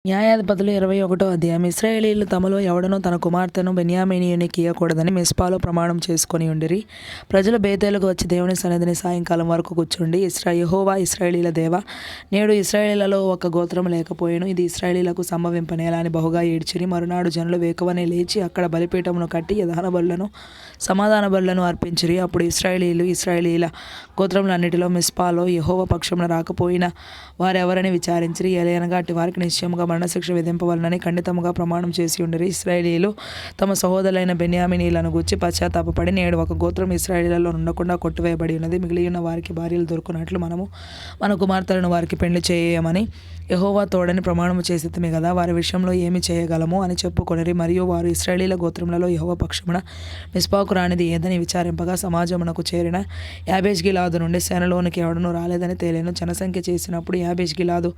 న్యాయాధిపతులు 21 అధ్యాయం. ఇశ్రాయేలీయులు తమలో ఎవడనూ తన కుమార్తెను బెన్యామీనీయునికి ఇయ్యకూడదని మిస్పాలో ప్రమాణం చేసుకొని ఉండిరి. ప్రజలు బేతేలుకు వచ్చి దేవుని సన్నిధిని సాయంకాలం వరకు కూర్చుండి, యెహోవా ఇశ్రాయేలీయుల దేవా, నేడు ఇశ్రాయేలీయులలో ఒక గోత్రం లేకపోయెను, ఇది ఇశ్రాయేలీయులకు సంభవింపనేలా అని బహుగా ఏడ్చిరి. మరునాడు జనులు వేకువనే లేచి అక్కడ బలిపీఠమును కట్టి దహన బలులను సమాధాన బలులను అర్పించిరి. అప్పుడు ఇశ్రాయేలీయుల గోత్రములన్నిటిలో మిస్పాలో యెహోవా పక్షమున రాకపోయిన వారెవరని విచారించిరి. ఏలయనగా అట్టి వారికి నిశ్చయముగా మరణశిక్ష విధింపవలనని ఖండితముగా ప్రమాణం చేసి ఉండిరి. ఇశ్రాయేలీయులు తమ సహోదరులైన బెన్యామీనీయులను గూర్చి పశ్చాత్తాపపడి, నేడు ఒక గోత్రం ఇశ్రాయేలీయులలో ఉండకుండా కొట్టివేయబడి ఉన్నది, మిగిలియున్న వారికి భార్యలు దొరుకునట్లు మనము మన కుమార్తెలను వారికి పెండ్లి చేయమని యెహోవా తోడని ప్రమాణము చేసితిమి గదా, వారి విషయంలో ఏమి చేయగలము అని చెప్పుకొనిరి. మరియు వారు ఇశ్రాయేలీయుల గోత్రములలో యెహోవా పక్షమున మిస్పాకు రానిది ఏదని విచారింపగా, సమాజమునకు చేరిన యాబేష్గిలాదు నుండి సేనలోనికి ఎవడనూ రాలేదని తేలెను. జనసంఖ్య చేసినప్పుడు యాబేష్గిలాదు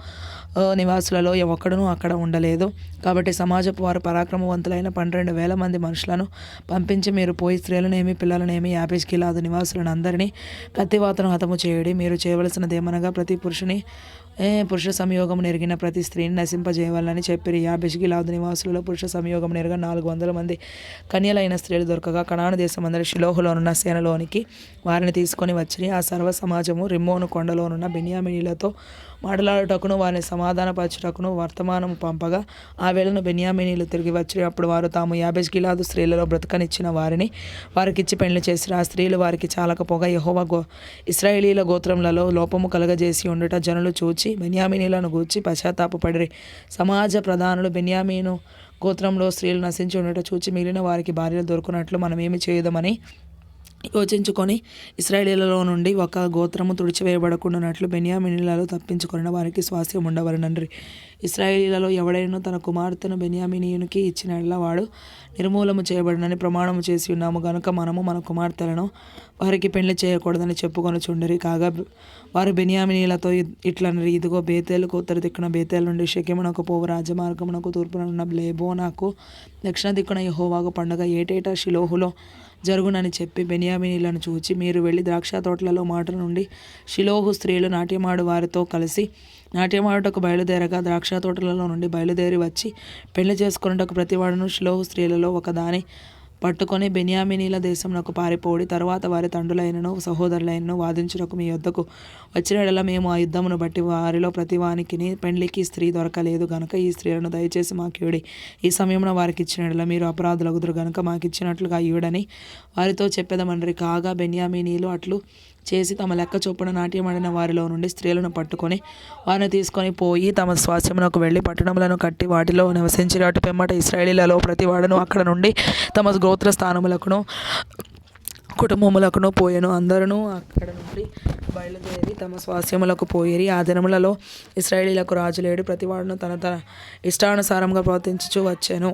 నివాసులలో ఒక్కడునూ అక్కడ ఉండలేదు. కాబట్టి సమాజపు వారు పరాక్రమవంతులైన 12,000 మంది మనుషులను పంపించి, మీరు పోయి స్త్రీలనేమి పిల్లలనేమి యాబేష్గిలాదు నివాసులను అందరినీ కత్తివాతను హతము చేయుడి. మీరు చేయవలసినదేమనగా ప్రతి పురుష సంయోగం నెరిగిన ప్రతి స్త్రీని నశింపజేయవాలని చెప్పిరి. యాబేష్గిలాదు నివాసులలో పురుష సంయోగం నెరగ 400 మంది కన్యలైన స్త్రీలు దొరకగా, కనాను దేశమందరి షిలోహులోనున్న సేనలోనికి వారిని తీసుకొని వచ్చిరి. ఆ సర్వ సమాజము రిమ్మోను కొండలోనున్న బెన్యామీనీయులతో మాటలాడుటకును వారిని సమాధానపరచుటకును వర్తమానము పంపగా, ఆ వేళను బెన్యామీనీయులు తిరిగి వచ్చిరి. అప్పుడు వారు తాము యాబేష్గిలాదు స్త్రీలలో బ్రతకనిచ్చిన వారిని వారికిచ్చి పెండ్లి చేసిరి. ఆ స్త్రీలు వారికి చాలకపోగా యెహోవా ఇశ్రాయేలీయుల గోత్రములలో లోపము కలగజేసి ఉండుట జనులు చూచి బెన్యామీనీయులను గూర్చి పశ్చాత్తాపపడిరి. సమాజ ప్రధానులు బెన్యామీను గోత్రంలో స్త్రీలు నశించి ఉండుట చూచి, మిగిలిన వారికి భార్యలు దొరుకునట్లు మనమేమి చేయుదమని యోచించుకొని, ఇశ్రాయేలీయులలో నుండి ఒక గోత్రము తుడిచివేయబడకుండానట్లు బెన్యామీనీయులలో తప్పించుకొనిన వారికి స్వాస్థ్యం ఉండవలెననిరి. ఇశ్రాయేలీయులలో ఎవడైనను తన కుమార్తెను బెన్యామీనీయునికి ఇచ్చిన యెడల వాడు నిర్మూలము చేయబడునని ప్రమాణము చేసి ఉన్నాము గనుక మనము మన కుమార్తెలను వారికి పెండ్లి చేయకూడదని చెప్పుకొనుచుండిరి. కాగా వారు బెన్యామీనీయులతో ఇట్లనిరి, ఇదిగో బేతేలుకు ఉత్తర దిక్కున బేతేలు నుండి షెకెమునకు పోవు రాజమార్గమునకు తూర్పుననున్న లెబోనాకు దక్షిణ దిక్కున యెహోవాకు పండుగ ఏటేటా షిలోహులో జరుగునని చెప్పి బెన్యామీనీయులను చూచి, మీరు వెళ్ళి ద్రాక్ష తోటలలో మాటు నుండి షిలోహు స్త్రీలు నాట్యమాడు వారితో కలిసి నాట్యమాడుటకు బయలుదేరగా, ద్రాక్ష తోటలలో నుండి బయలుదేరి వచ్చి పెళ్లి చేసుకొనుటకు ప్రతివాడును షిలోహు స్త్రీలలో ఒకదాని పట్టుకొని బెన్యామీనీయుల దేశమునకు పారిపోడి, తరువాత వారి తండ్రులైనను సహోదరులైనను వాదించుటకు మీ యొద్దకు వచ్చిన యెడల మేము ఆ యుద్ధమును బట్టి వారిలో ప్రతివానికిని పెండ్లికి స్త్రీ దొరకలేదు గనుక ఈ స్త్రీలను దయచేసి మాకియుడి. ఈ సమయమున వారికి ఇచ్చిన యెడల మీరు అపరాధులగుదురు గనుక మాకిచ్చినట్లుగా ఇయుడని వారితో చెప్పెదమనిరి. కాగా బెన్యామీనీయులు అట్లు చేసి తమ లెక్క చొప్పున నాట్యమాడిన వారిలో నుండి స్త్రీలను పట్టుకొని వారిని తీసుకొని పోయి తమ స్వాస్థ్యమునకు వెళ్ళి పట్టణములను కట్టి వాటిలో నివసించిరి. అటు పిమ్మట ఇశ్రాయేలీయులలో ప్రతివాడును అక్కడ నుండి తమ గోత్ర స్థానములకును కుటుంబములకును పోయెను. అందరూ అక్కడ నుండి బయలుదేరి తమ స్వాస్థ్యములకు పోయిరి. ఆ దినములలో ఇశ్రాయేలీయులకు రాజు లేడు, ప్రతివాడును తన ఇష్టానుసారంగా ప్రవర్తించుచు వచ్చెను.